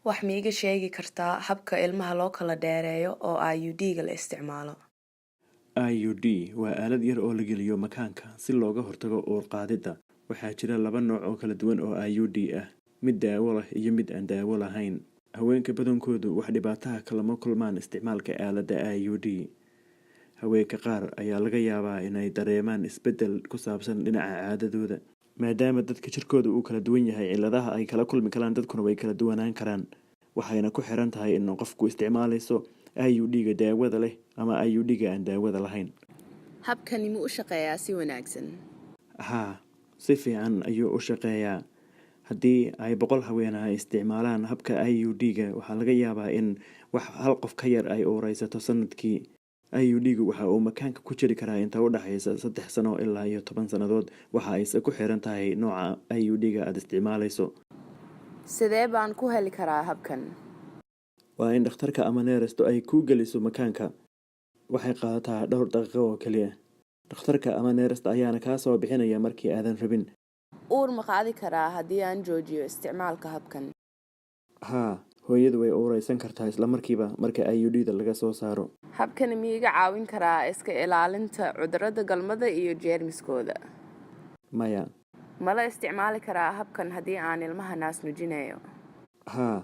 wax miiga sheegi kartaa habka ilmaha loo kala dheereeyo oo IUD-ga la isticmaalo? IUD waa aalad yar oo la geliyo makaanka si looga hortago uur qaadida. Waxaa jira laba nooc oo kala duwan oo IUD ah, mid daawo leh iyo mid aan daawo lahayn. Haweenka badankoodu wax dhibaataha kalama kulmaan isticmaalka aaladda IUD. Haweenka qaar ayaa laga yaabaa inay dareemaan isbeddel ku saabsan dhinaca caadadooda, maadaama dadka jirkooda uu kala duwan yahay. Cilladaha ay kala kulmi karaan dadkuna way kala duwanaan karaan, waxayna ku xiran tahay in qofku isticmaalayso IUD-ga daawada leh ama IUD-ga aan daawada lahayn. Habkani ma u shaqeeyaa si wanaagsan? Haa, si fiican ayuu u shaqeeyaa. Haddii ay 100 haween ah isticmaalaan habka IUD-ga, waxaa laga yaabaa in hal qof ka yar ay uuraysato sanadkii. IUD-gu waxa uu makaanka ku jiri karaa inta u dhaxaysa 3 sano ilaa 10 sannadood. Waxa ayse ku xiran tahay nooca IUD-ga aad isticmaalayso. Sidee baan ku heli karaa habkan? Waa in dhakhtarka ama neerastu ay ku geliso makaanka. Waxay qaadataa dhowr daqiiqo oo kaliya. Dhakhtarka ama neerasta ayaana kaa soo bixinaya markii aadan rabin. Uur ma qaadi karaa haddii aan joojiyo isticmaalka habkan? Haa, hooyadu way uuraysan kartaa isla markiiba marka IUD-da laga soo saaro. Habkani miiga caawin karaa iska ilaalinta cudurrada galmada iyo jeermiskooda? Maya. Ma la isticmaali karaa habkan haddii aan ilmaha naas nuujinayo? Haa,